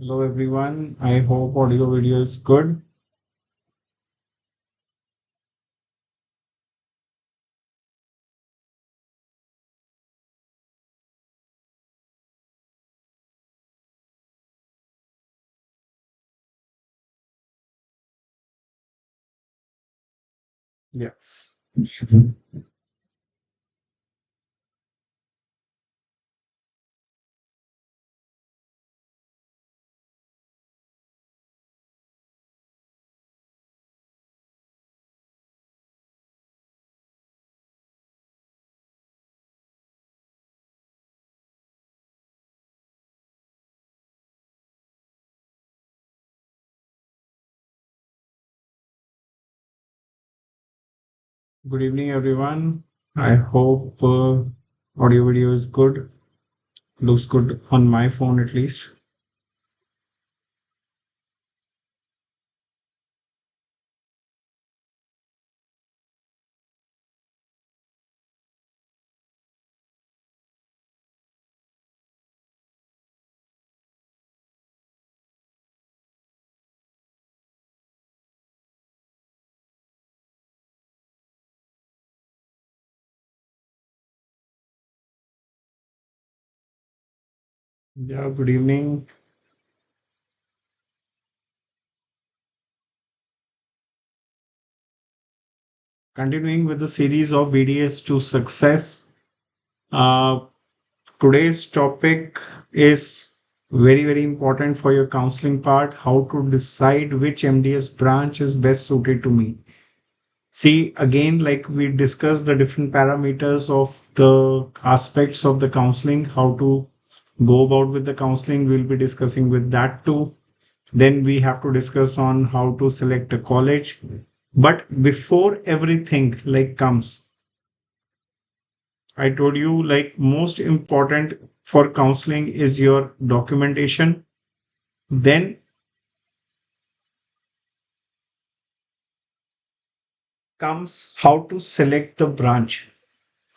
Hello everyone. I hope audio video is good. Yeah. Good evening everyone. I hope audio video is good. Looks good on my phone at least. Yeah, good evening. Continuing with the series of BDS to success. Uh, Today's topic is very important for your counseling part. How to decide which MDS branch is best suited to me. See, again, like we discussed the different parameters of the aspects of the counseling, how to go about with the counseling. We'll be discussing with that too. Then we have to discuss on how to select a college. But before everything like comes, I told you like most important for counseling is your documentation. Then comes how to select the branch,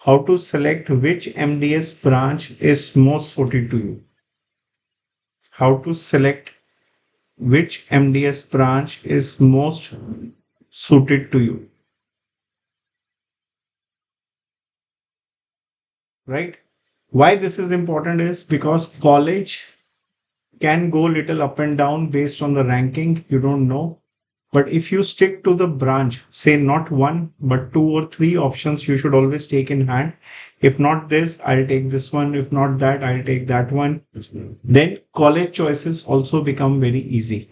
how to select which MDS branch is most suited to you, how to select which MDS branch is most suited to you, right? Why this is important is because college can go little up and down based on the ranking, you don't know. But if you stick to the branch, say not one, but two or three options, you should always take in hand. If not this, I'll take this one. If not that, I'll take that one. Then college choices also become very easy.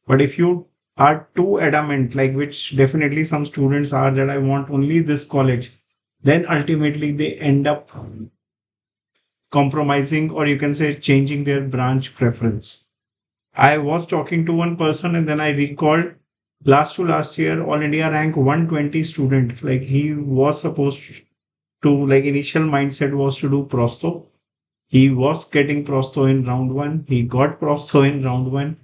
But if you are too adamant, like which definitely some students are, that I want only this college, then ultimately they end up compromising, or you can say changing their branch preference. I was talking to one person and then I recalled last to last year, All India rank 120 student. Like he was supposed to, like initial mindset was to do prosto. He was getting prosto in round one. He got prosto in round one.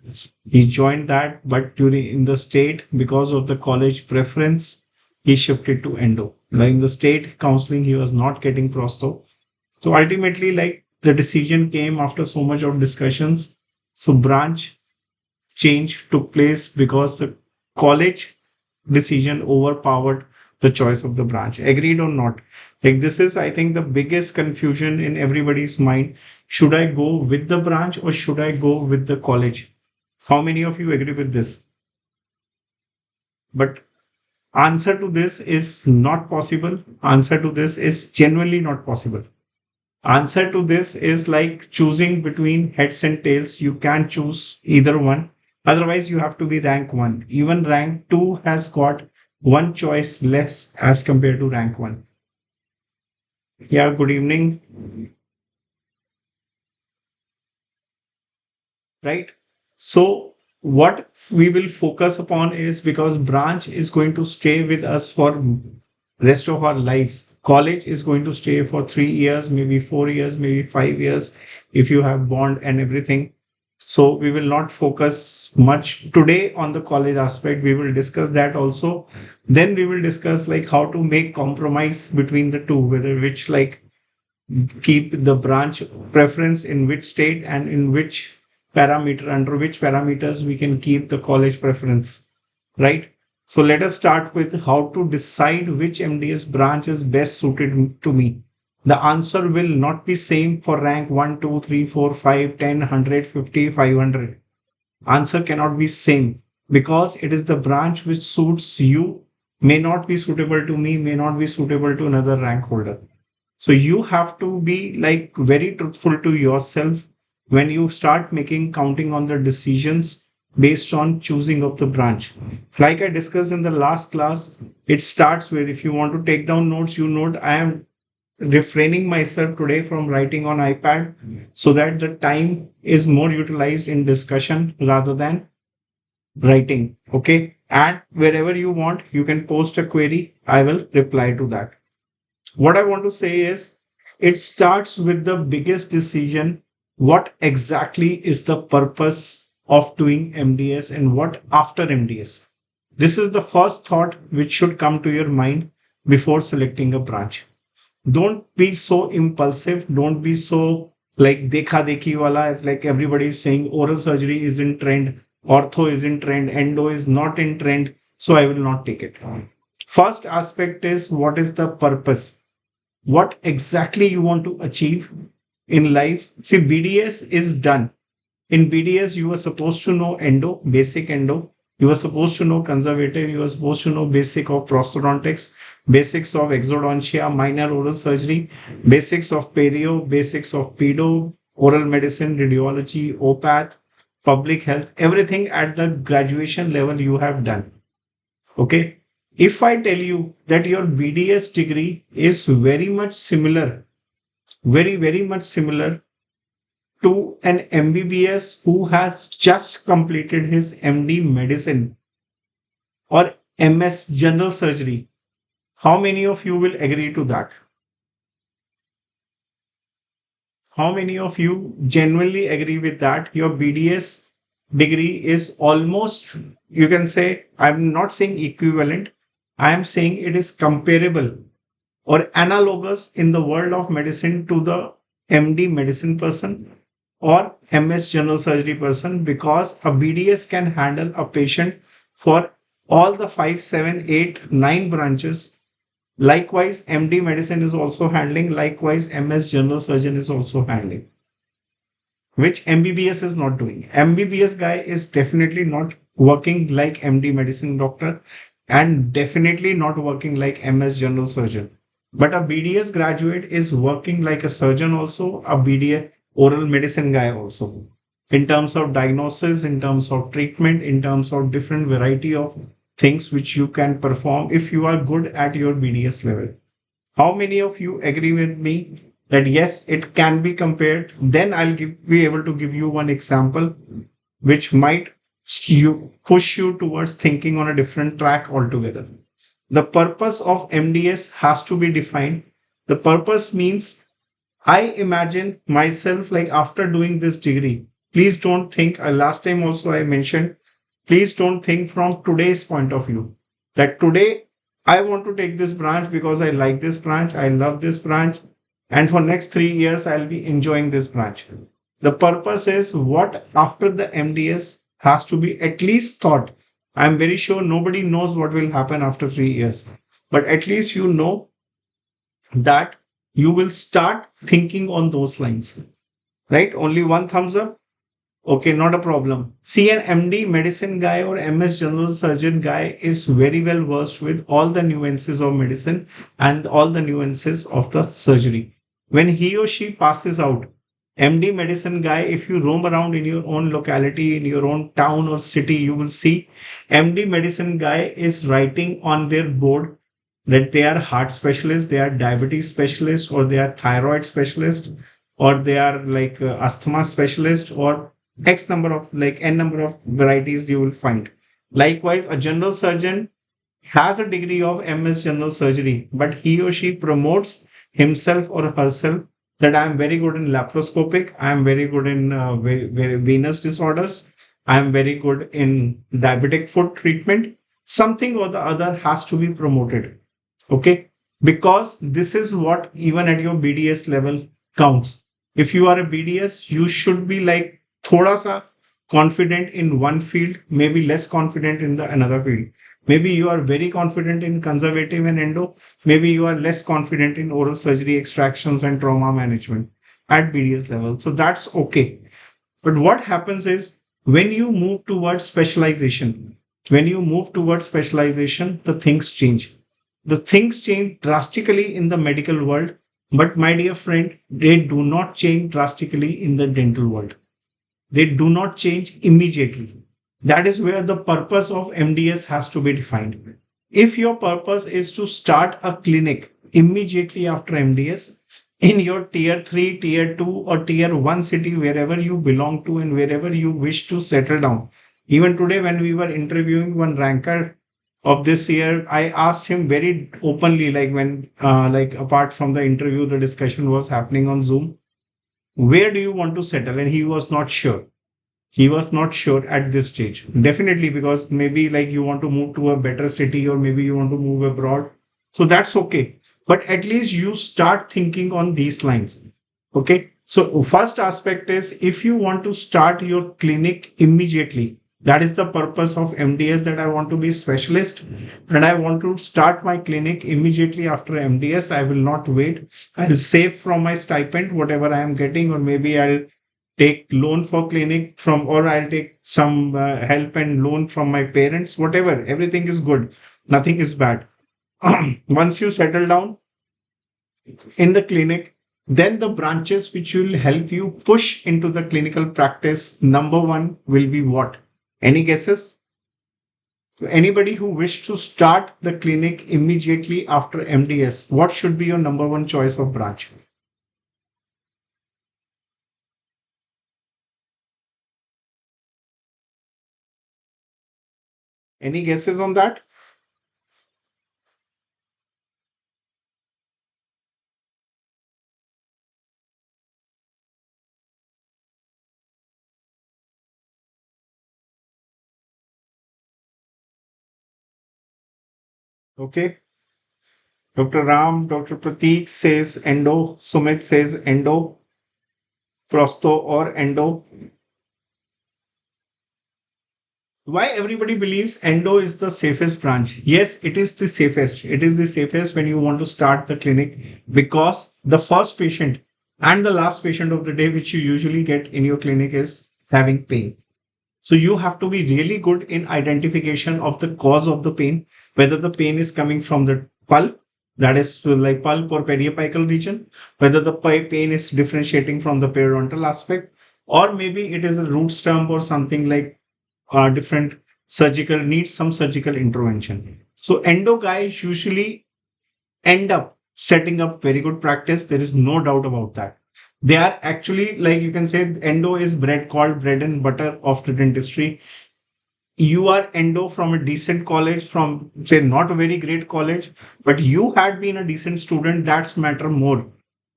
He joined that, but during in the state, because of the college preference, he shifted to endo. Like in the state counseling, he was not getting prosto. So ultimately, like the decision came after so much of discussions. So branch change took place because the college decision overpowered the choice of the branch. Agreed or not? Like this is, I think, the biggest confusion in everybody's mind. Should I go with the branch or should I go with the college? How many of you agree with this? But answer to this is not possible. Answer to this is genuinely not possible. Answer to this is like choosing between heads and tails. You can't choose either one. Otherwise, you have to be rank one. Even rank two has got one choice less as compared to rank one. Yeah, good evening. Right. So, what we will focus upon is because branch is going to stay with us for rest of our lives. College is going to stay for 3 years, maybe 4 years, maybe 5 years if you have bond and everything. So we will not focus much today on the college aspect. We will discuss that also. Then we will discuss like how to make compromise between the two, whether which like keep the branch preference in which state and in which parameter, under which parameters we can keep the college preference, right? So let us start with how to decide which MDS branch is best suited to me. The answer will not be same for rank 1, 2, 3, 4, 5, 10, 100, 50, 500. Answer cannot be same because it is the branch which suits you, may not be suitable to me, may not be suitable to another rank holder. So you have to be like very truthful to yourself when you start making counting on the decisions based on choosing of the branch. Like I discussed in the last class, it starts with, if you want to take down notes, you note I am refraining myself today from writing on iPad so that the time is more utilized in discussion rather than writing. Okay. And wherever you want, you can post a query. I will reply to that. What I want to say is it starts with the biggest decision. What exactly is the purpose of doing MDS and what after MDS? This is the first thought which should come to your mind before selecting a branch. Don't be so impulsive. Don't be so like dekha dekhi wala. Like everybody is saying, oral surgery is in trend, ortho is in trend, endo is not in trend. So I will not take it. First aspect is what is the purpose? What exactly you want to achieve in life? See, BDS is done. In BDS, you were supposed to know endo, basic endo. You were supposed to know conservative. You were supposed to know basic of prosthodontics, basics of exodontia, minor oral surgery, basics of perio, basics of pedo, oral medicine, radiology, OPATH, public health, everything at the graduation level you have done. Okay. If I tell you that your BDS degree is very much similar, very much similar to an MBBS who has just completed his MD medicine or MS general surgery, how many of you will agree to that? How many of you genuinely agree with that? Your BDS degree is almost, you can say, I'm not saying equivalent, I am saying it is comparable or analogous in the world of medicine to the MD medicine person or MS general surgery person because a BDS can handle a patient for all the 5, 7, 8, 9 branches. Likewise, MD medicine is also handling. Likewise, MS general surgeon is also handling, which MBBS is not doing. MBBS guy is definitely not working like MD medicine doctor and definitely not working like MS general surgeon. But a BDS graduate is working like a surgeon also, a BDS oral medicine guy also. In terms of diagnosis, in terms of treatment, in terms of different variety of things which you can perform if you are good at your BDS level. How many of you agree with me that yes, it can be compared? Then be able to give you one example which might push you towards thinking on a different track altogether. The purpose of MDS has to be defined. The purpose means I imagine myself like after doing this degree. Please don't think, last time also I mentioned, please don't think from today's point of view that today I want to take this branch because I like this branch, I love this branch, and for next 3 years I'll be enjoying this branch. The purpose is what after the MDS has to be at least thought. I'm very sure nobody knows what will happen after 3 years, but at least you know that you will start thinking on those lines, right? Only one thumbs up. Okay, not a problem. See, an MD medicine guy or MS general surgeon guy is very well versed with all the nuances of medicine and all the nuances of the surgery. When he or she passes out, MD medicine guy, if you roam around in your own locality, in your own town or city, you will see MD medicine guy is writing on their board that they are heart specialists, they are diabetes specialists, or they are thyroid specialists, or they are like asthma specialist, or X number of like N number of varieties you will find. Likewise, a general surgeon has a degree of MS general surgery, but he or she promotes himself or herself that I am very good in laparoscopic, I am very good in venous disorders, I am very good in diabetic foot treatment. Something or the other has to be promoted. Okay. Because this is what even at your BDS level counts. If you are a BDS, you should be like thoda sa confident in one field, maybe less confident in the another field. Maybe you are very confident in conservative and endo. Maybe you are less confident in oral surgery extractions and trauma management at BDS level. So that's okay. But what happens is when you move towards specialization, the things change. The things change drastically in the medical world, but my dear friend, they do not change drastically in the dental world. They do not change immediately. That is where the purpose of MDS has to be defined. If your purpose is to start a clinic immediately after MDS in your tier 3, tier 2, or tier 1 city, wherever you belong to and wherever you wish to settle down. Even today, when we were interviewing one ranker of this year, I asked him very openly, like like apart from the interview, the discussion was happening on Zoom. Where do you want to settle? And he was not sure. He was not sure at this stage. Definitely, because maybe like you want to move to a better city or maybe you want to move abroad. So that's okay. But at least you start thinking on these lines. Okay. So first aspect is if you want to start your clinic immediately, that is the purpose of MDS, that I want to be specialist and I want to start my clinic immediately after MDS. I will not wait. I'll save from my stipend, whatever I am getting, or maybe I'll take loan for clinic from, or I'll take some help and loan from my parents, whatever. Everything is good. Nothing is bad. Once you settle down in the clinic, then the branches which will help you push into the clinical practice, number one will be what? Any guesses? So anybody who wish to start the clinic immediately after MDS, what should be your number one choice of branch? Any guesses on that? Okay. Dr. Ram, Dr. Prateek says endo, Sumit says endo, prosto or endo. Why everybody believes endo is the safest branch? Yes, it is the safest. It is the safest when you want to start the clinic because the first patient and the last patient of the day, which you usually get in your clinic, is having pain. So you have to be really good in identification of the cause of the pain, whether the pain is coming from the pulp, that is like pulp or pedioapical region, whether the pain is differentiating from the periodontal aspect, or maybe it is a root stump or something like different surgical, needs some surgical intervention. So endo guys usually end up setting up very good practice. There is no doubt about that. They are actually, like you can say, endo is called bread and butter of the dentistry. You are endo from a decent college, from say not a very great college, but you had been a decent student. That's matter more.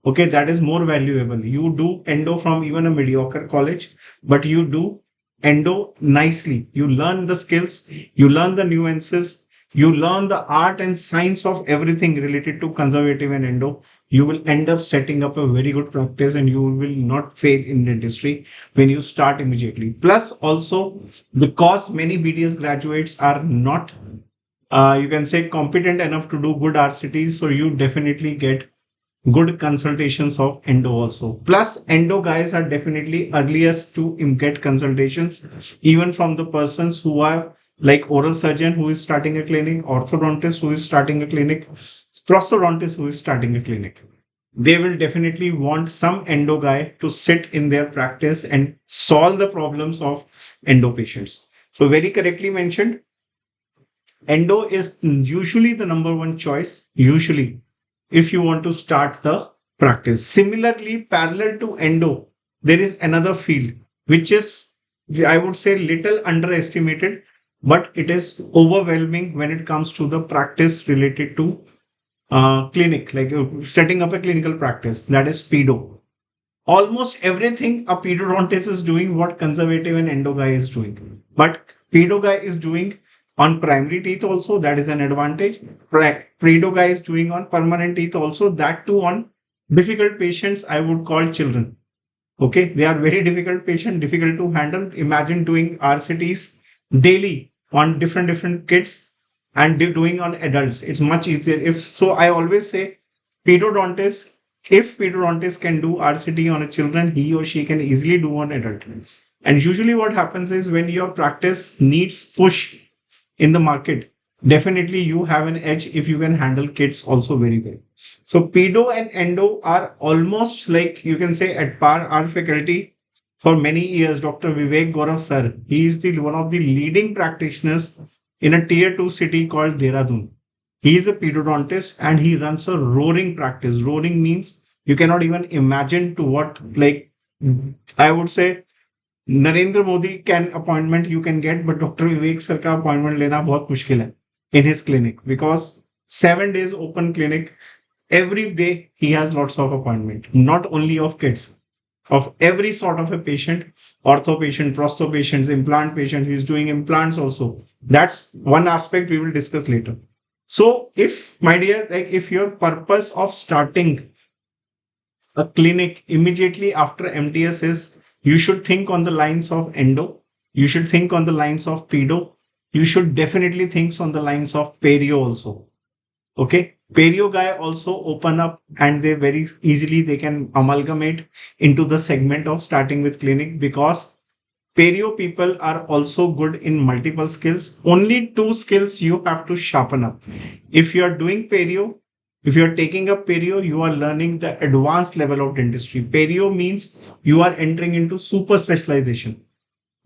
Okay, that is more valuable. You do endo from even a mediocre college, but you do endo nicely. You learn the skills, you learn the nuances, you learn the art and science of everything related to conservative and endo. You will end up setting up a very good practice and you will not fail in dentistry when you start immediately. Plus, also, because many BDS graduates are not, you can say, competent enough to do good RCTs, so you definitely get good consultations of endo also. Plus, endo guys are definitely earliest to get consultations, even from the persons who are like oral surgeon who is starting a clinic, orthodontist who is starting a clinic, prosthodontist who is starting a clinic. They will definitely want some endo guy to sit in their practice and solve the problems of endo patients. So very correctly mentioned, endo is usually the number one choice, usually, if you want to start the practice. Similarly, parallel to endo, there is another field which is, I would say, little underestimated, but it is overwhelming when it comes to the practice related to clinic, like setting up a clinical practice. That is pedo. Almost everything a pedodontist is doing, what conservative and endo guy is doing. But pedo guy is doing on primary teeth also, that is an advantage. Pedo guy is doing on permanent teeth also, that too on difficult patients, I would call children. Okay, they are very difficult patient, difficult to handle. Imagine doing RCTs daily on different kids and doing on adults. It's much easier. If so, I always say pedodontist. If pedodontist can do RCT on a children, he or she can easily do on adult. And usually, what happens is when your practice needs push in the market, definitely you have an edge if you can handle kids also very well. So pedo and endo are almost like you can say at par. Our faculty for many years, Dr. Vivek Gaurav sir, he is the one of the leading practitioners in a tier 2 city called Dehradun. He is a pedodontist and he runs a roaring practice. Roaring means you cannot even imagine to what, like, I would say Narendra Modi can appointment you can get, but Dr. Vivek sir का appointment लेना बहुत मुश्किल है in his clinic because 7 days open clinic. Every day he has lots of appointment, not only of kids, of every sort of a patient, ortho patient, prostho patients, implant patient. He's doing implants also. That's one aspect we will discuss later. So if, my dear, like if your purpose of starting a clinic immediately after MDS is you should think on the lines of endo, you should think on the lines of pedo, you should definitely think on the lines of perio also. Okay, perio guy also open up and they very easily they can amalgamate into the segment of starting with clinic because perio people are also good in multiple skills. Only two skills you have to sharpen up. If you are doing perio, if you are taking up perio, you are learning the advanced level of dentistry. Perio means you are entering into super specialization,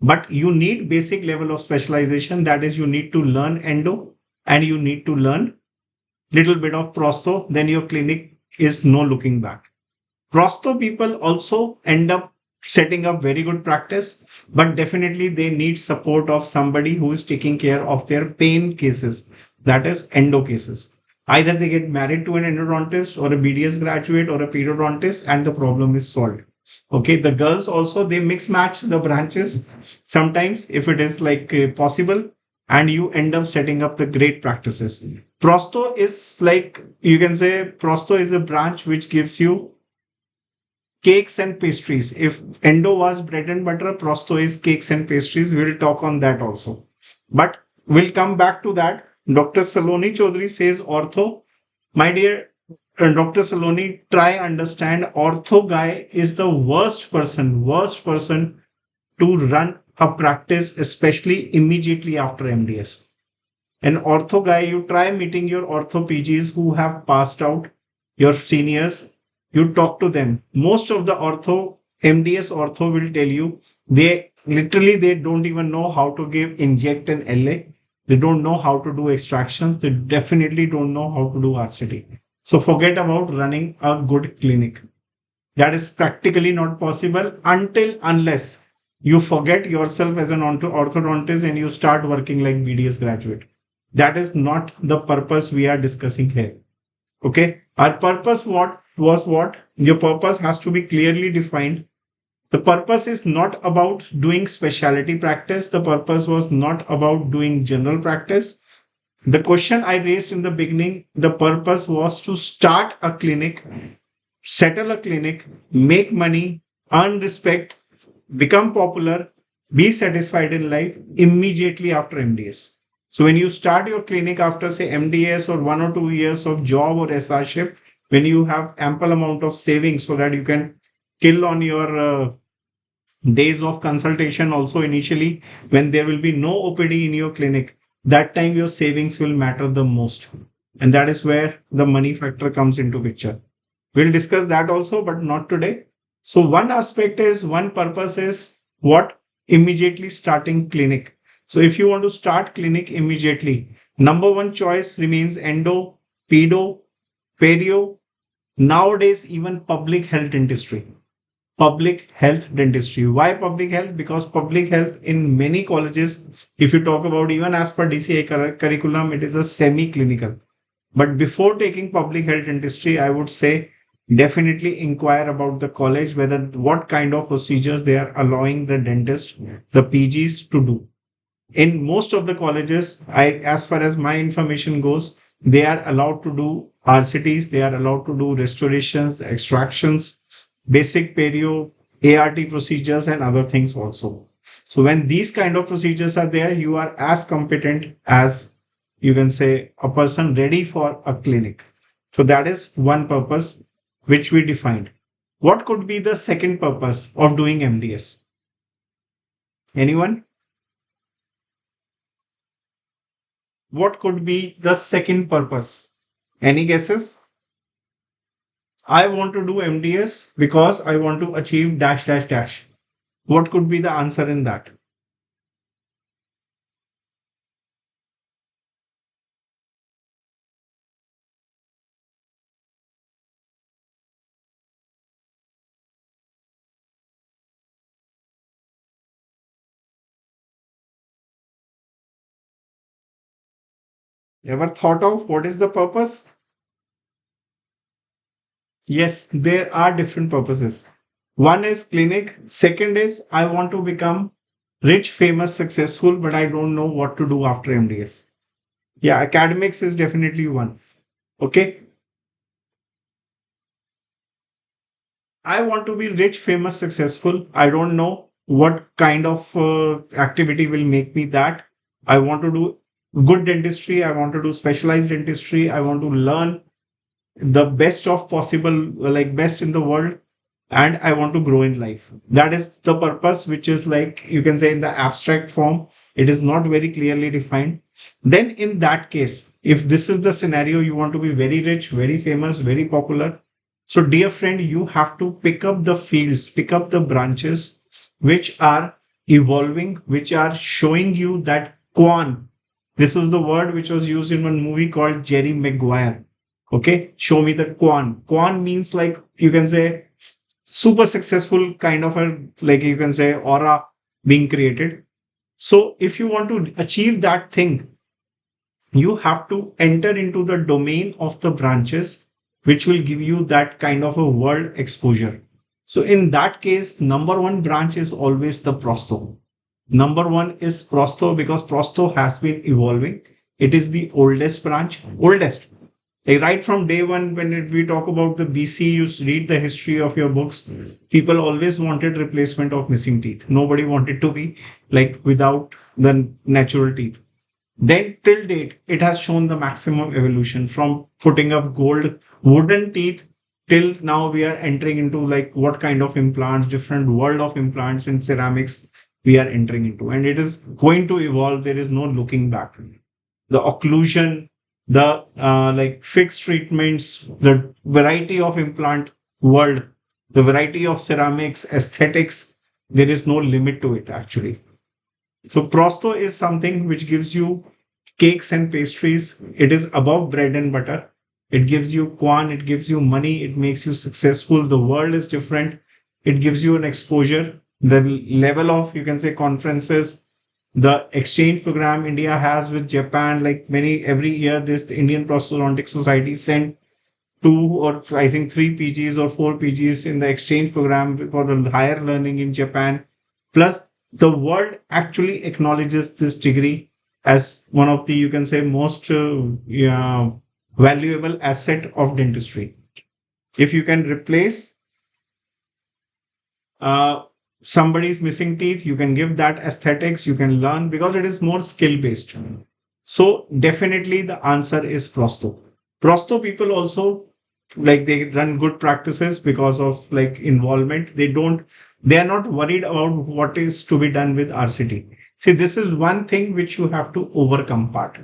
but you need basic level of specialization. That is, you need to learn endo and you need to learn little bit of prosto. Then your clinic is no looking back. Prosto people also end up setting up very good practice, but definitely they need support of somebody who is taking care of their pain cases, that is endo cases. Either they get married to an endodontist or a BDS graduate or a periodontist and the problem is solved. Okay, the girls also they mix match the branches sometimes if it is like possible, and you end up setting up the great practices. Prosto is like you can say prosto is a branch which gives you cakes and pastries. If endo was bread and butter, prosto is cakes and pastries. We'll talk on that also. But we'll come back to that. Dr. Saloni Chaudhary says ortho. My dear Dr. Saloni, try understand ortho guy is the worst person to run a practice, especially immediately after MDS. An ortho guy, you try meeting your ortho PGs who have passed out, your seniors, you talk to them. Most of the ortho, MDS ortho will tell you they literally they don't even know how to give inject an LA. They don't know how to do extractions. They definitely don't know how to do RCT. So forget about running a good clinic. That is practically not possible until unless you forget yourself as an orthodontist and you start working like BDS graduate. That is not the purpose we are discussing here. Okay. Our purpose what? Your purpose has to be clearly defined. The purpose is not about doing specialty practice. The purpose was not about doing general practice. The question I raised in the beginning, the purpose was to start a clinic, settle a clinic, make money, earn respect, become popular, be satisfied in life immediately after MDS. So when you start your clinic after say MDS or 1 or 2 years of job or SRship, when you have ample amount of savings so that you can kill on your days of consultation also initially when there will be no OPD in your clinic, that time your savings will matter the most. And that is where the money factor comes into picture. We'll discuss that also, but not today. So one aspect is one purpose is what immediately starting clinic. So if you want to start clinic immediately, number one choice remains endo, pedo, perio, nowadays even public health dentistry. Public health dentistry. Why public health? Because public health in many colleges, if you talk about even as per DCI curriculum, it is a semi-clinical. But before taking public health dentistry, I would say definitely inquire about the college, whether what kind of procedures they are allowing the dentist, the PGs to do. In most of the colleges, as far as my information goes, they are allowed to do RCTs, they are allowed to do restorations, extractions, basic perio, ART procedures and other things also. So when these kind of procedures are there, you are as competent as, you can say, a person ready for a clinic. So that is one purpose which we defined. What could be the second purpose of doing MDS? Anyone? What could be the second purpose? Any guesses? I want to do MDS because I want to achieve dash dash dash. What could be the answer in that? Ever thought of what is the purpose? Yes, there are different purposes. One is clinic. Second is I want to become rich, famous, successful, but I don't know what to do after MDS. Yeah, academics is definitely one. Okay. I want to be rich, famous, successful. I don't know what kind of activity will make me that. I want to do good dentistry. I want to do specialized dentistry. I want to learn the best of possible, like best in the world, and I want to grow in life. That is the purpose, which is like, you can say, in the abstract form, it is not very clearly defined. Then in that case, if this is the scenario, you want to be very rich, very famous, very popular, so dear friend, you have to pick up the fields, pick up the branches which are evolving, which are showing you that quan. This is the word which was used in one movie called Jerry Maguire. Okay, show me the quan. Quan means, like, you can say, super successful kind of a, like, you can say, aura being created. So if you want to achieve that thing, you have to enter into the domain of the branches which will give you that kind of a world exposure. So in that case, number one branch is always the prosto. Number one is prosto because prosto has been evolving. It is the oldest branch, oldest. Like right from day one, when we talk about the BC, you read the history of your books, people always wanted replacement of missing teeth. Nobody wanted to be like without the natural teeth. Then till date, it has shown the maximum evolution from putting up gold wooden teeth till now we are entering into like what kind of implants, different world of implants in ceramics we are entering into. And it is going to evolve. There is no looking back. The occlusion, the like fixed treatments, the variety of implant world, the variety of ceramics, aesthetics, there is no limit to it actually. So prosto is something which gives you cakes and pastries. It is above bread and butter. It gives you quan, it gives you money, it makes you successful. The world is different. It gives you an exposure. The level of, you can say, conferences, the exchange program India has with Japan, like many every year, this the Indian Prosthodontic Society send two or I think three PGs or four PGs in the exchange program for the higher learning in Japan. Plus, the world actually acknowledges this degree as one of the, you can say, most yeah, valuable asset of dentistry. If you can replace uh, somebody's missing teeth, you can give that aesthetics, you can learn because it is more skill based. So definitely the answer is prosto. Prosto people also, like, they run good practices because of like involvement. They are not worried about what is to be done with RCT. See, this is one thing which you have to overcome part.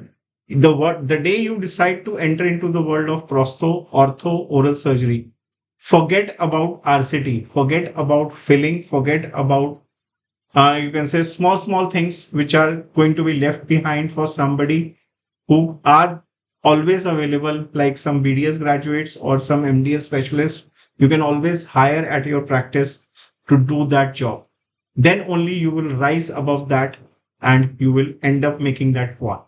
The day you decide to enter into the world of prosto, ortho, oral surgery, forget about RCT, forget about filling, forget about you can say small things which are going to be left behind for somebody who are always available, like some BDS graduates or some MDS specialists. You can always hire at your practice to do that job. Then only you will rise above that and you will end up making that one.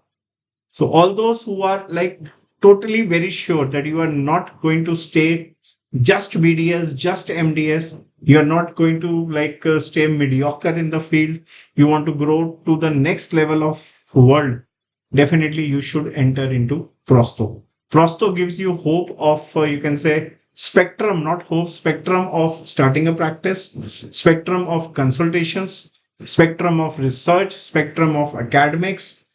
So all those who are like totally very sure that you are not going to stay just BDS, just MDS, you are not going to like stay mediocre in the field. You want to grow to the next level of world. Definitely you should enter into Prosto. Prosto gives you hope of, you can say, spectrum, not hope, spectrum of starting a practice, spectrum of consultations, spectrum of research, spectrum of academics.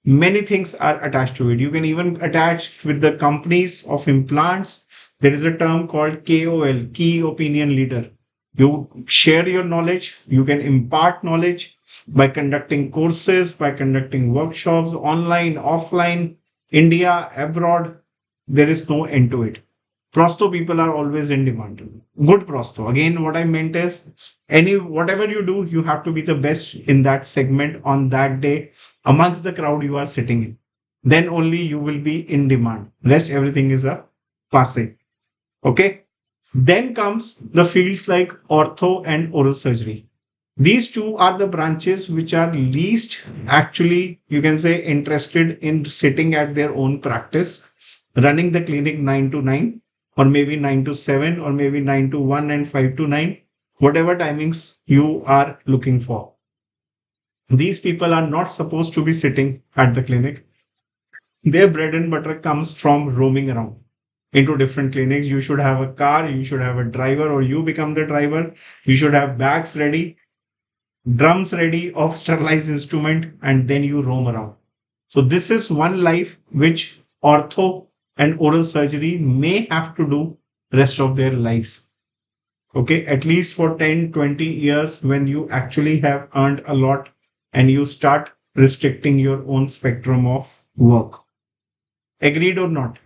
Many things are attached to it. You can even attach with the companies of implants. There is a term called KOL, key opinion leader. You share your knowledge, you can impart knowledge by conducting courses, by conducting workshops, online, offline, India, abroad. There is no end to it. Prosto people are always in demand. Good prosto. Again, what I meant is whatever you do, you have to be the best in that segment on that day amongst the crowd you are sitting in. Then only you will be in demand. Rest everything is a passe. Okay. Then comes the fields like ortho and oral surgery. These two are the branches which are least actually, you can say, interested in sitting at their own practice, running the clinic 9 to 9, or maybe 9 to 7, or maybe 9 to 1 and 5 to 9, whatever timings you are looking for. These people are not supposed to be sitting at the clinic. Their bread and butter comes from roaming around into different clinics. You should have a car, you should have a driver, or you become the driver. You should have bags ready, drums ready of sterilized instrument, and then you roam around. So this is one life which ortho and oral surgery may have to do rest of their lives. Okay, at least for 10, 20 years when you actually have earned a lot and you start restricting your own spectrum of work. Agreed or not?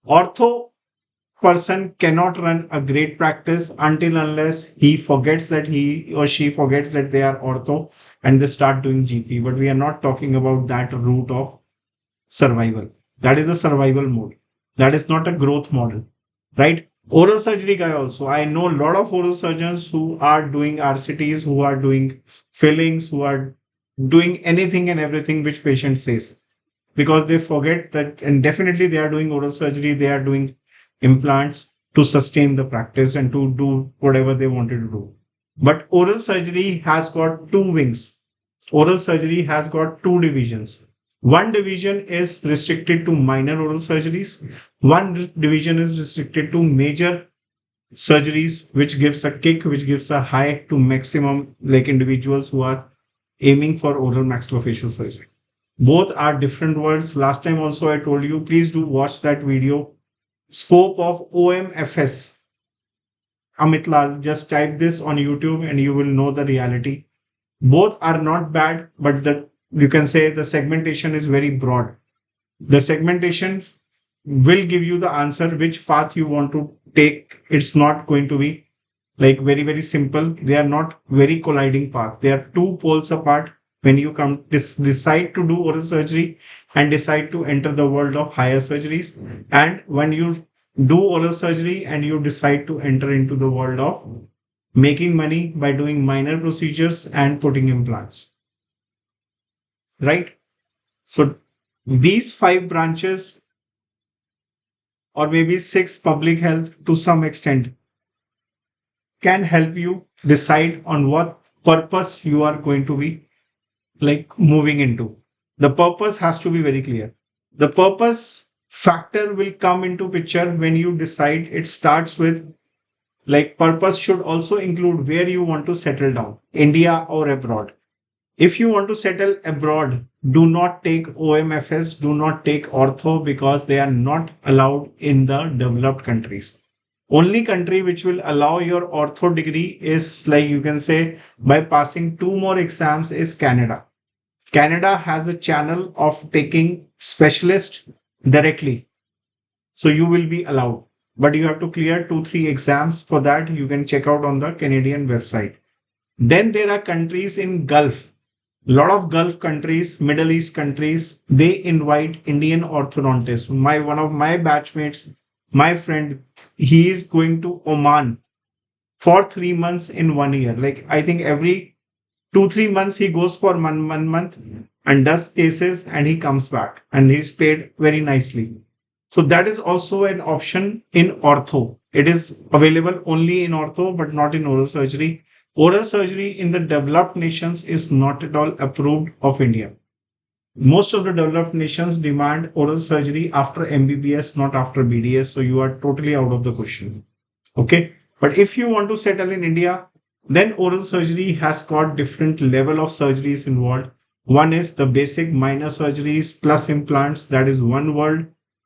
Ortho person cannot run a great practice until unless he forgets that he or she forgets that they are ortho and they start doing GP. But we are not talking about that route of survival. That is a survival mode. That is not a growth model, right? Oral surgery guy also. I know a lot of oral surgeons who are doing RCTs, who are doing fillings, who are doing anything and everything which patient says, because they forget that, and definitely they are doing oral surgery, they are doing implants to sustain the practice and to do whatever they wanted to do. But oral surgery has got two wings. Oral surgery has got two divisions. One division is restricted to minor oral surgeries. One division is restricted to major surgeries, which gives a kick, which gives a high to maximum, like individuals who are aiming for oral maxillofacial surgery. Both are different words. Last time also I told you, please do watch that video. Scope of OMFS. Amit Lall, just type this on YouTube and you will know the reality. Both are not bad, but you can say the segmentation is very broad. The segmentation will give you the answer which path you want to take. It's not going to be like very, very simple. They are not very colliding path. They are two poles apart. When you come decide to do oral surgery and decide to enter the world of higher surgeries, and when you do oral surgery and you decide to enter into the world of making money by doing minor procedures and putting implants, right? So these five branches, or maybe six, public health to some extent, can help you decide on what purpose you are going to be like moving into. The purpose has to be very clear. The purpose factor will come into picture when you decide. It starts with, like, purpose should also include where you want to settle down, India or abroad. If you want to settle abroad, do not take OMFS, do not take ortho, because they are not allowed in the developed countries. Only country which will allow your ortho degree is, like, you can say, by passing two more exams, is Canada. Canada has a channel of taking specialists directly. So you will be allowed. But you have to clear 2-3 exams. For that, you can check out on the Canadian website. Then there are countries in Gulf. Lot of Gulf countries, Middle East countries, they invite Indian orthodontists. One of my batchmates, my friend, he is going to Oman for 3 months in 1 year. Like, I think every 2-3 months he goes for one month and does cases and he comes back and he's paid very nicely. So that is also an option in ortho. It is available only in ortho but not in oral surgery. Oral surgery in the developed nations is not at all approved of India. Most of the developed nations demand oral surgery after MBBS, not after BDS. So you are totally out of the question. Okay. But if you want to settle in India, then oral surgery has got different level of surgeries involved. One is the basic minor surgeries plus implants. That is one world.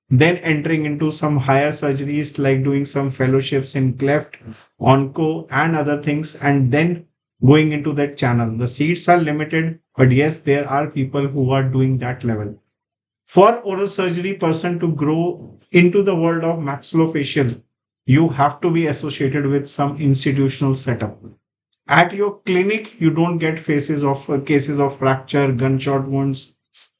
Then entering into some higher surgeries like doing some fellowships in cleft, onco, and other things, and then going into that channel. The seats are limited, but yes, there are people who are doing that level. For oral surgery person to grow into the world of maxillofacial, you have to be associated with some institutional setup. At your clinic, you don't get cases of fracture, gunshot wounds,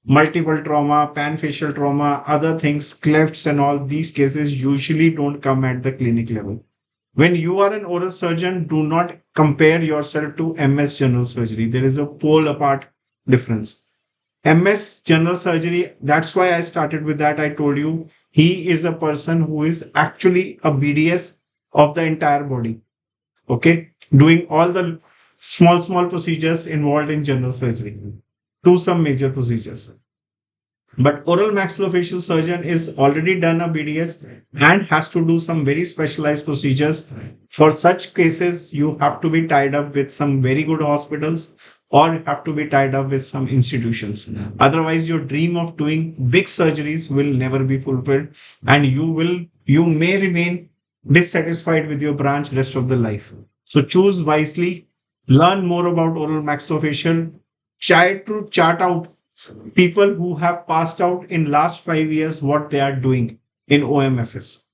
multiple trauma, panfacial trauma, other things, clefts, and all these cases usually don't come at the clinic level. When you are an oral surgeon, do not compare yourself to MS general surgery. There is a pole apart difference. MS general surgery, that's why I started with that. I told you he is a person who is actually a BDS of the entire body. Okay. Doing all the small procedures involved in general surgery to some major procedures. But oral maxillofacial surgeon is already done a BDS and has to do some very specialized procedures. For such cases, you have to be tied up with some very good hospitals or you have to be tied up with some institutions. Otherwise, your dream of doing big surgeries will never be fulfilled and you may remain dissatisfied with your branch rest of the life. So choose wisely, learn more about oral maxillofacial, try to chart out people who have passed out in last 5 years what they are doing in OMFS.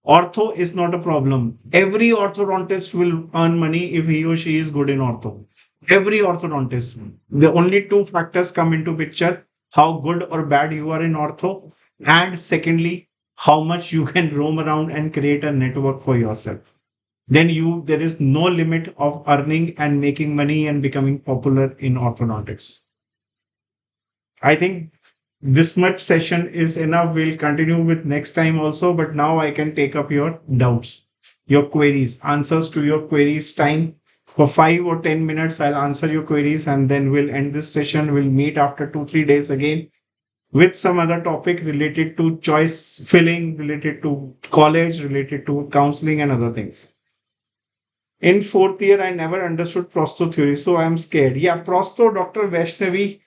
Ortho is not a problem. Every orthodontist will earn money if he or she is good in ortho. Every orthodontist. The only two factors come into picture: how good or bad you are in ortho, and secondly, how much you can roam around and create a network for yourself. Then there is no limit of earning and making money and becoming popular in orthodontics. I think this much session is enough. We'll continue with next time also, but now I can take up your doubts, your queries, answers to your queries. Time for 5 or 10 minutes. I'll answer your queries and then we'll end this session. We'll meet after 2, 3 days again with some other topic related to choice filling, related to college, related to counseling and other things. In fourth year, I never understood prosto theory, so I'm scared. Yeah, prosto, Dr. Vaishnavi,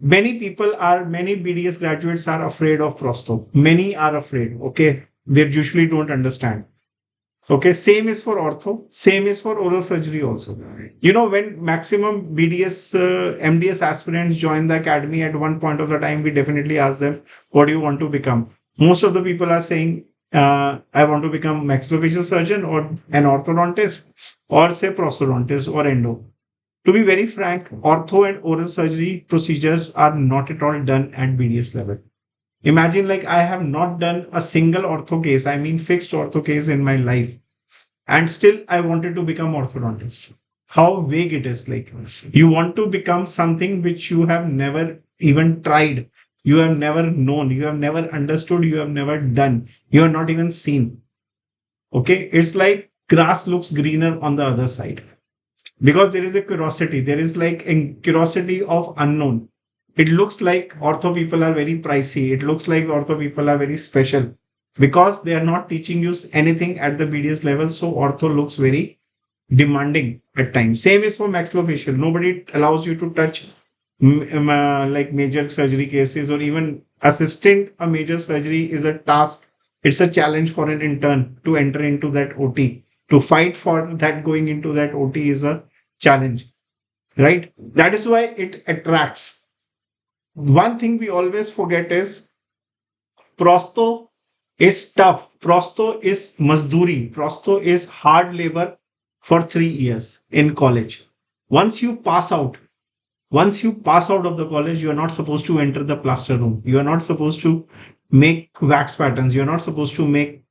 many BDS graduates are afraid of prosto. Many are afraid. Okay. They usually don't understand. Okay. Same is for ortho. Same is for oral surgery also. You know, when maximum BDS, MDS aspirants join the academy at one point of the time, we definitely ask them, what do you want to become? Most of the people are saying, I want to become maxillofacial surgeon or an orthodontist or say prosthodontist or endo. To be very frank, ortho and oral surgery procedures are not at all done at BDS level. Imagine like I have not done a single ortho case, I mean fixed ortho case in my life, and still I wanted to become orthodontist. How vague it is. Like you want to become something which you have never even tried, you have never known, you have never understood, you have never done, you have not even seen. Okay, it's like grass looks greener on the other side because there is a curiosity, there is like a curiosity of unknown. It looks like ortho people are very pricey, it looks like ortho people are very special because they are not teaching you anything at the BDS level, so ortho looks very demanding at times. Same is for maxillofacial. Nobody allows you to touch like major surgery cases or even assisting a major surgery is a task. It's a challenge for an intern to enter into that OT. To fight for that going into that OT is a challenge, right? That is why it attracts. One thing we always forget is prosto is tough. Prosto is mazduri. Prosto is hard labor for 3 years in college. Once you pass out, once you pass out of the college, you are not supposed to enter the plaster room. You are not supposed to make wax patterns. You are not supposed to make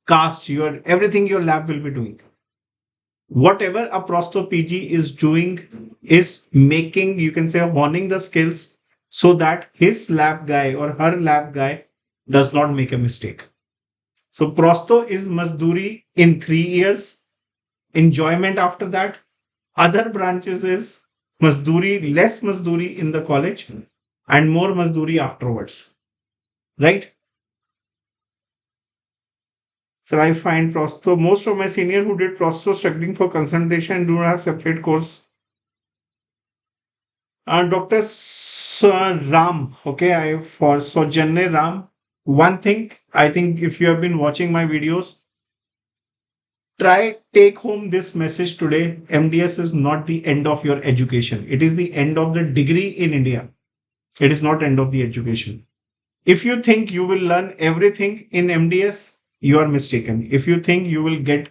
cast. Your everything your lab will be doing. Whatever a prosto PG is doing is making, you can say, honing the skills so that his lab guy or her lab guy does not make a mistake. So prosto is mazduri in 3 years, enjoyment after that. Other branches is mazduri, less mazduri in the college, and more mazduri afterwards, right? So I find prosto most of my senior who did prosto struggling for consultation do not have separate course. Dr. Ram, okay, I for so Janne Ram. One thing I think if you have been watching my videos, try take home this message today. MDS is not the end of your education. It is the end of the degree in India. It is not end of the education. If you think you will learn everything in MDS, you are mistaken. If you think you will get,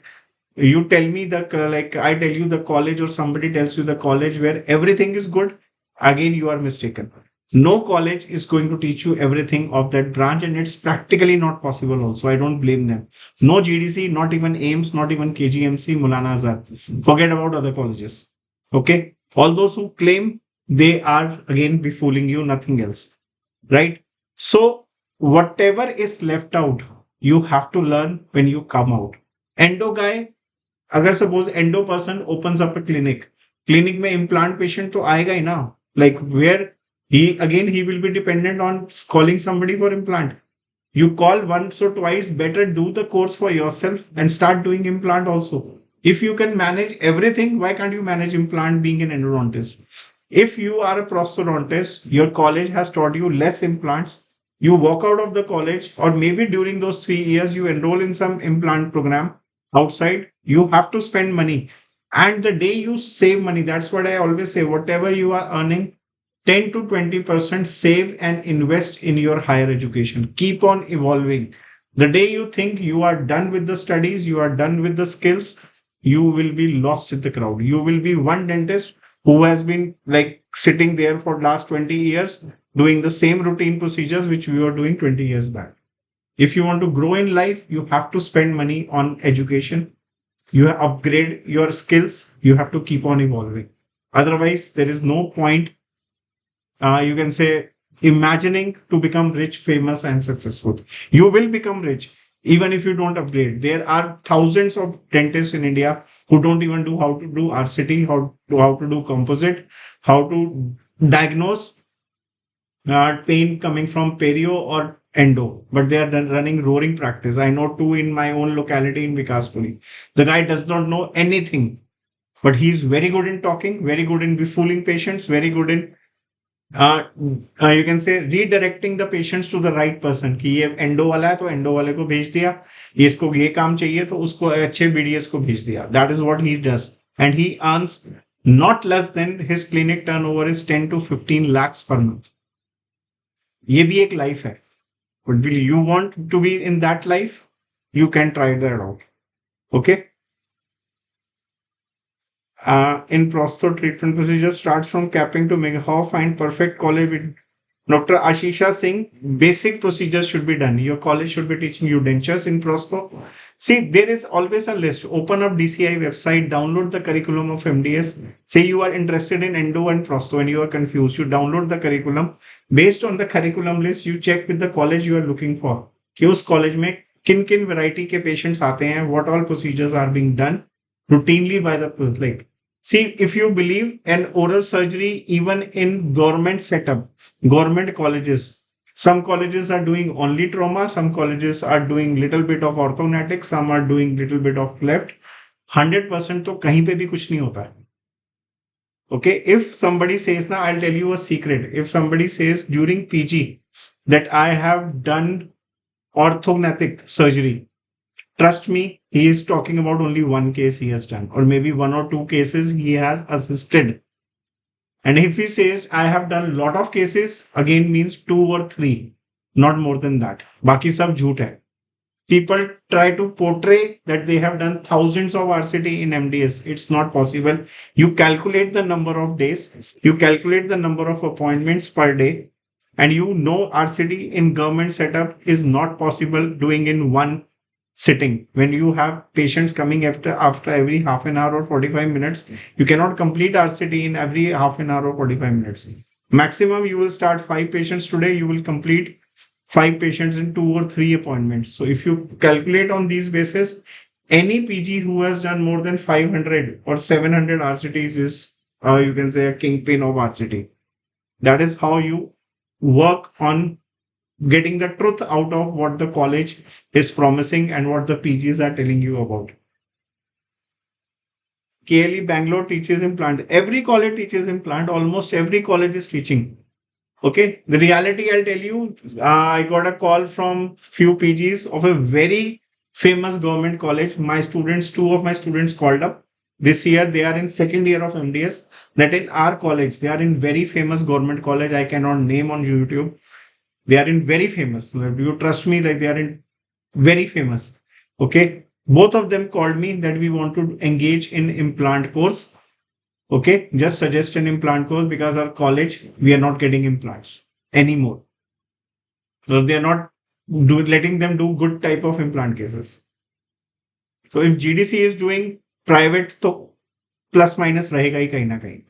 you tell me the like I tell you the college or somebody tells you the college where everything is good, again you are mistaken. No college is going to teach you everything of that branch, and it's practically not possible. Also, I don't blame them. No GDC, not even AIMS, not even KGMC, Maulana Azad. Forget about other colleges. Okay, all those who claim, they are again be fooling you, nothing else, right? So, whatever is left out, you have to learn when you come out. Endo guy, अगर suppose endo person opens up a clinic में implant patient तो आएगा ही ना like where he again he will be dependent on calling somebody for implant. You call once or twice, better do the course for yourself and start doing implant also. If you can manage everything, why can't you manage implant being an endodontist? If you are a prosthodontist, your college has taught you less implants, you walk out of the college, or maybe during those 3 years, you enroll in some implant program outside, you have to spend money. And the day you save money, that's what I always say, whatever you are earning, 10 to 20% save and invest in your higher education. Keep on evolving. The day you think you are done with the studies, you are done with the skills, you will be lost in the crowd. You will be one dentist who has been like sitting there for last 20 years doing the same routine procedures which we were doing 20 years back. If you want to grow in life, you have to spend money on education. You upgrade your skills. You have to keep on evolving. Otherwise, there is no point, you can say, imagining to become rich, famous, and successful. You will become rich even if you don't upgrade. There are thousands of dentists in India who don't even do how to do RCT, how to do composite, how to diagnose pain coming from perio or endo, but they are running roaring practice. I know two in my own locality in Vikaspuri. The guy does not know anything, but he's very good in talking, very good in befooling patients, very good in you can say redirecting the patients to the right person कि ये endo वाला है तो endo वाले को भेज दिया, ये इसको ये काम चाहिए तो उसको अच्छे बीडीएस को भेज दिया. That is what he does, and he earns not less than his clinic turnover is 10 to 15 lakhs per month. ये भी एक लाइफ है, but will you want to be in that life? You can try that out. Okay. In prostho treatment procedure starts from capping to make how find perfect college with Dr. Ashisha Singh. Basic procedures should be done. Your college should be teaching you dentures in prostho. See, there is always a list. Open up DCI website, download the curriculum of MDS. Say you are interested in endo and prosto and you are confused. You download the curriculum. Based on the curriculum list, you check with the college you are looking for. कि उस college में किन किन variety के patients आते हैं, what all procedures are being done routinely by the like. See, if you believe an oral surgery, even in government setup, government colleges, some colleges are doing only trauma, some colleges are doing little bit of orthodontics, some are doing little bit of cleft. 100% तो कहीं पे भी कुछ नहीं होता है. Okay, if somebody says now, I'll tell you a secret. If somebody says during PG that I have done orthodontic surgery, trust me, he is talking about only one case he has done, or maybe one or two cases he has assisted. And if he says, I have done a lot of cases, again means 2 or 3, not more than that. Baki sab jhoot hai. People try to portray that they have done thousands of RCT in MDS. It's not possible. You calculate the number of days, you calculate the number of appointments per day, and you know RCT in government setup is not possible doing in one sitting. When you have patients coming after every half an hour or 45 minutes, you cannot complete RCT in every half an hour or 45 minutes. Maximum you will start 5 patients today, you will complete 5 patients in 2 or 3 appointments. So if you calculate on these basis, any PG who has done more than 500 or 700 RCTs is you can say a kingpin of RCT. That is how you work on getting the truth out of what the college is promising and what the PGs are telling you about. KLE Bangalore teaches implant. Every college teaches implant. Almost every college is teaching. Okay. The reality, I'll tell you, I got a call from few PGs of a very famous government college. Two of my students called up this year. They are in second year of MDS. That in our college, they are in very famous government college. I cannot name on YouTube. They are in very famous. Like, you trust me? Like they are in very famous. Okay. Both of them called me that we want to engage in implant course. Okay. Just suggest an implant course because our college, we are not getting implants anymore. So they are not letting them do good type of implant cases. So if GDC is doing private, तो plus minus रहेगा ही कहीं ना कहीं.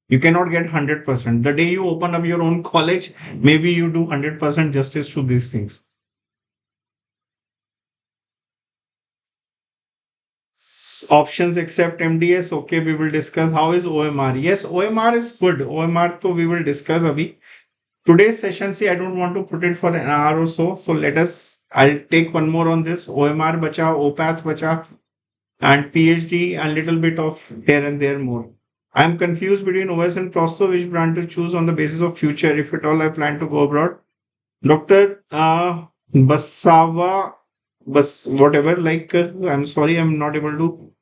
You cannot get 100%. The day you open up your own college, maybe you do 100% justice to these things. Options except MDS. Okay, we will discuss how is OMR. Yes, OMR is good. OMR, so we will discuss abhi. Today's session, see, I don't want to put it for an hour or so. So I'll take one more on this. OMR bacha, OPATH bacha, and PhD and little bit of here and there more. I'm confused between OS and Prosto, which brand to choose on the basis of future, if at all I plan to go abroad. Dr. Basava, whatever, like, I'm sorry, I'm not able to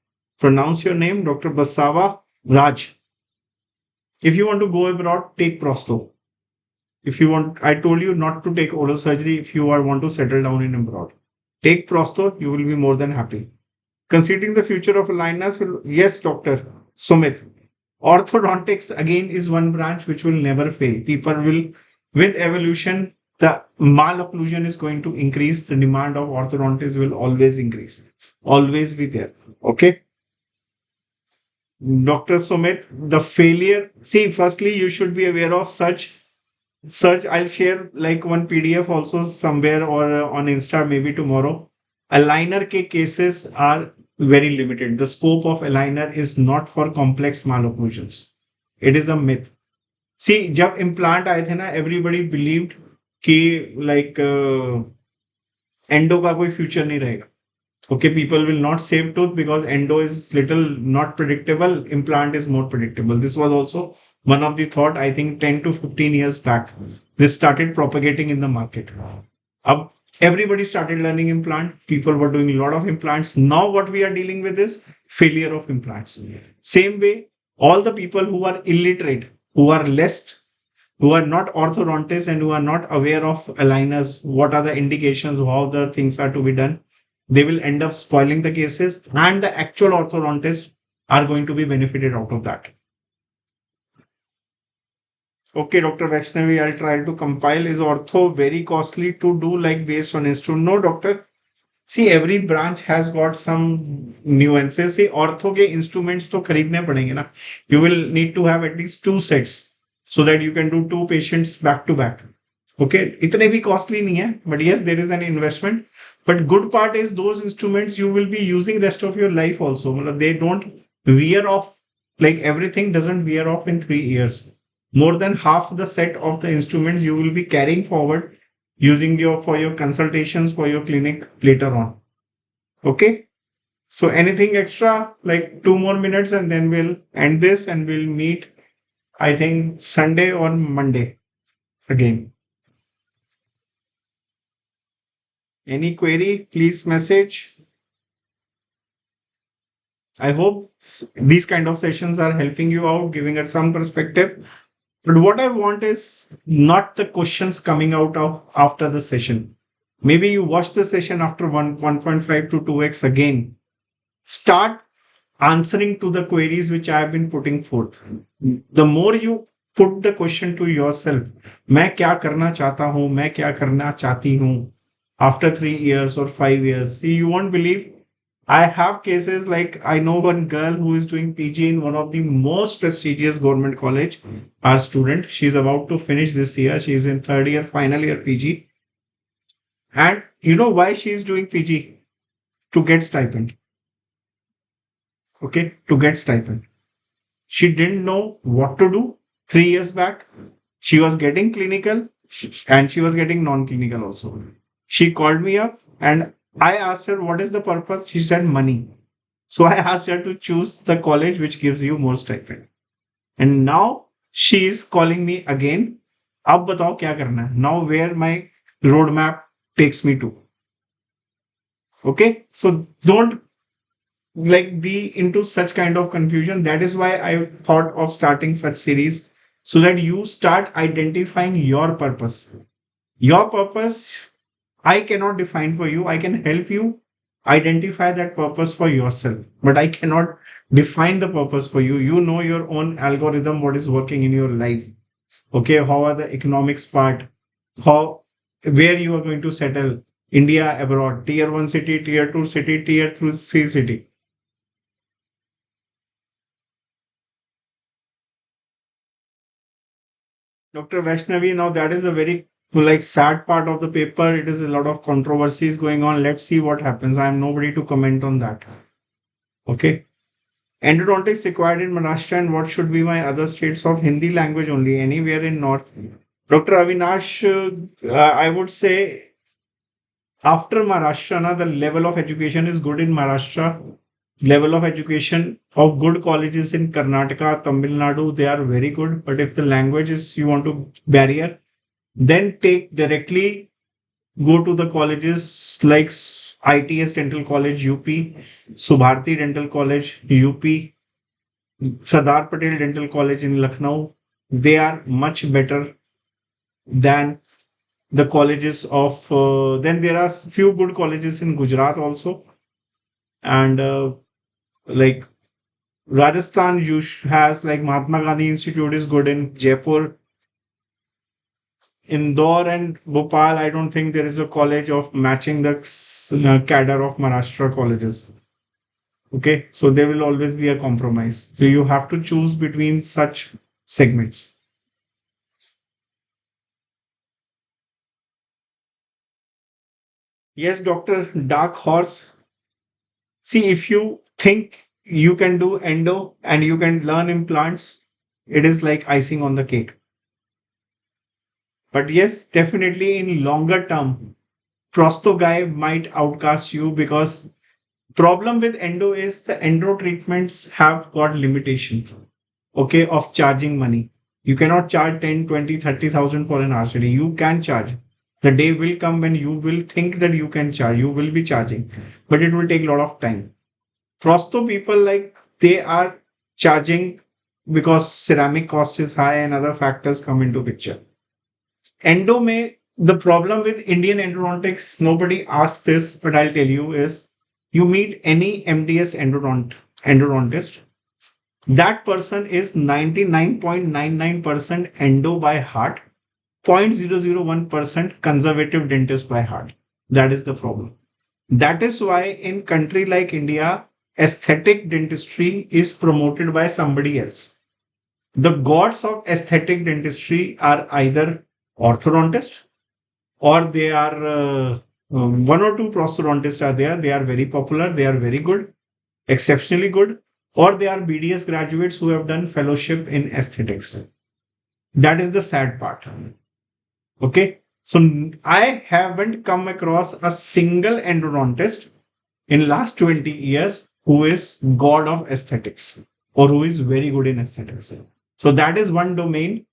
pronounce your name, Dr. Basava Raj. If you want to go abroad, take Prosto. If you want, I told you not to take oral surgery if you want to settle down in abroad. Take Prosto, you will be more than happy. Considering the future of aligners, yes, Dr. Sumit. Orthodontics again is one branch which will never fail. People will, with evolution, the malocclusion is going to increase. The demand of orthodontists will always increase. Always be there. Okay. Dr. Sumit, the failure. See, firstly, you should be aware of such. I'll share like one PDF also somewhere or on Insta maybe tomorrow. Aligner ke cases are very limited. The scope of aligner is not for complex malocclusions. It is a myth. See, जब implant आए थे ना, everybody believed कि like endo का कोई future नहीं रहेगा. Okay, people will not save tooth because endo is little not predictable. Implant is more predictable. This was also one of the thought, I think 10 to 15 years back. This started propagating in the market. Ab, everybody started learning implant. People were doing a lot of implants. Now what we are dealing with is failure of implants. Same way, all the people who are illiterate, who are less, who are not orthodontists and who are not aware of aligners, what are the indications, how the things are to be done, they will end up spoiling the cases and the actual orthodontists are going to be benefited out of that. Okay, Dr. Vaishnavi, I'll try to compile. Is ortho very costly to do like based on instrument? No, doctor. See, every branch has got some nuances. See, ortho के instruments तो खरीदने पड़ेंगे ना. You will need to have at least two sets so that you can do two patients back to back. Okay, इतने भी costly नहीं है, but yes, there is an investment. But good part is those instruments you will be using rest of your life also. They don't wear off, like everything doesn't wear off in 3 years. More than half the set of the instruments you will be carrying forward using for your consultations for your clinic later on. Okay. So anything extra, like 2 more minutes and then we'll end this and we'll meet, I think Sunday or Monday again. Any query, please message. I hope these kind of sessions are helping you out, giving it some perspective. But what I want is not the questions coming out of after the session. Maybe you watch the session after 1.5 to 2x again. Start answering to the queries which I have been putting forth. The more you put the question to yourself, मैं क्या करना चाहता हूँ, मैं क्या करना चाहती हूँ after 3 years or 5 years. See, you won't believe. I have cases like I know one girl who is doing PG in one of the most prestigious government college. Our student, she's about to finish this year. She's in third year, final year PG. And you know why she's doing PG? To get stipend. Okay, to get stipend. She didn't know what to do 3 years back. She was getting clinical and she was getting non-clinical also. She called me up and I asked her, what is the purpose? She said, money. So I asked her to choose the college which gives you more stipend. And now she is calling me again. अब बताओ क्या करना है? Now where my roadmap takes me to. Okay. So don't like be into such kind of confusion. That is why I thought of starting such series so that you start identifying your purpose. Your purpose, I cannot define for you. I can help you identify that purpose for yourself, but I cannot define the purpose for you. You know your own algorithm, what is working in your life. Okay, how are the economics part? How where you are going to settle? India, abroad, tier one city, tier two city, tier three city. Dr. Vaishnavi, now that is a very like sad part of the paper. It is a lot of controversies going on. Let's see what happens. I am nobody to comment on that. Okay. Endodontics required in Maharashtra and what should be my other states of Hindi language only, anywhere in North. Dr. Avinash, I would say after Maharashtra, na, the level of education is good in Maharashtra. Level of education of good colleges in Karnataka, Tamil Nadu, they are very good. But if the language is you want to barrier, then take directly go to the colleges like ITS Dental College, UP, Subharti Dental College, UP, Sardar Patel Dental College in Lucknow. They are much better than the colleges of. Then there are few good colleges in Gujarat also, and like Rajasthan has like Mahatma Gandhi Institute is good in Jaipur. Indore and Bhopal, I don't think there is a college of matching the cadre of Maharashtra colleges. Okay, so there will always be a compromise. So you have to choose between such segments. Yes, Doctor Dark Horse. See, if you think you can do endo and you can learn implants, it is like icing on the cake. But yes, definitely in longer term, prosto guy might outcast you because problem with endo is the endo treatments have got limitation, okay, of charging money. You cannot charge 10, 20, 30,000 for an RCD. You can charge. The day will come when you will think that you can charge. You will be charging, but it will take a lot of time. Prosto people like they are charging because ceramic cost is high and other factors come into picture. Endo may the problem with Indian endodontics, nobody asks this, but I'll tell you is you meet any MDS endodontist, that person is 99.99% endo by heart, 0.001% conservative dentist by heart. That is the problem. That is why in country like India, aesthetic dentistry is promoted by somebody else. The gods of aesthetic dentistry are either orthodontist or they are one or two prosthodontists are there. They are very popular. They are very good, exceptionally good, or they are BDS graduates who have done fellowship in aesthetics. That is the sad part. Okay. So I haven't come across a single endodontist in last 20 years who is god of aesthetics or who is very good in aesthetics. So that is one domain.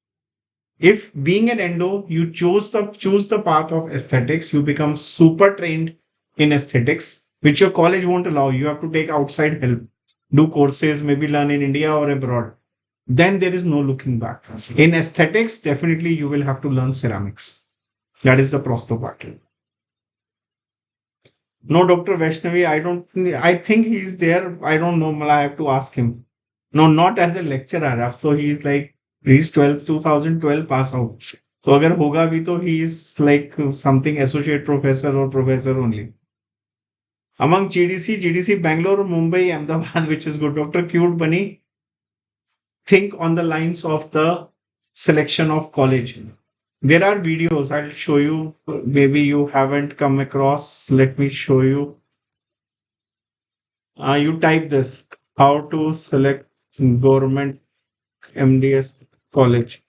If being an endo, you choose the path of aesthetics, you become super trained in aesthetics, which your college won't allow. You have to take outside help, do courses, maybe learn in India or abroad. Then there is no looking back. In aesthetics, definitely you will have to learn ceramics. That is the prosto part. No, Dr. Vaishnavi, I think he's there. I don't know. I have to ask him. No, not as a lecturer. So he's like, he's 2012 pass out. So अगर होगा भी तो he is like something associate professor or professor only. Among GDC, Bangalore, Mumbai, Ahmedabad, which is good. Dr. Cute Bunny, think on the lines of the selection of college. There are videos I'll show you. Maybe you haven't come across. Let me show you. You type this how to select government MDS college.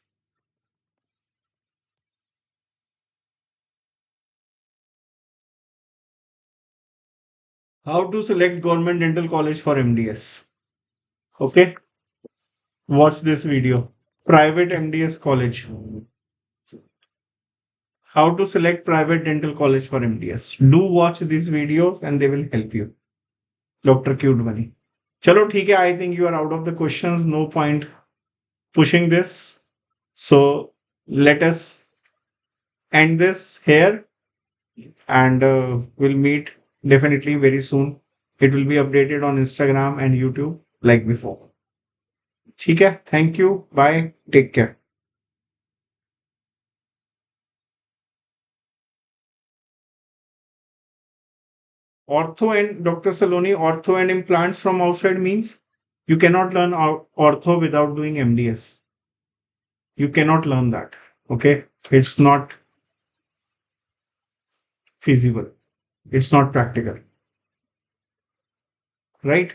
How to select government dental college for MDS. Okay, watch this video. Private MDS college. How to select private dental college for MDS. Do watch these videos and they will help you. Dr. Cute Bunny. Chalo, theek hai. I think you are out of the questions. No point pushing this. So let us end this here and we'll meet definitely very soon. It will be updated on Instagram and YouTube like before. ठीक है. Thank you. Bye. Take care. Ortho and Dr. Saloni, ortho and implants from outside means you cannot learn ortho without doing MDS. You cannot learn that. Okay. It's not feasible. It's not practical. Right?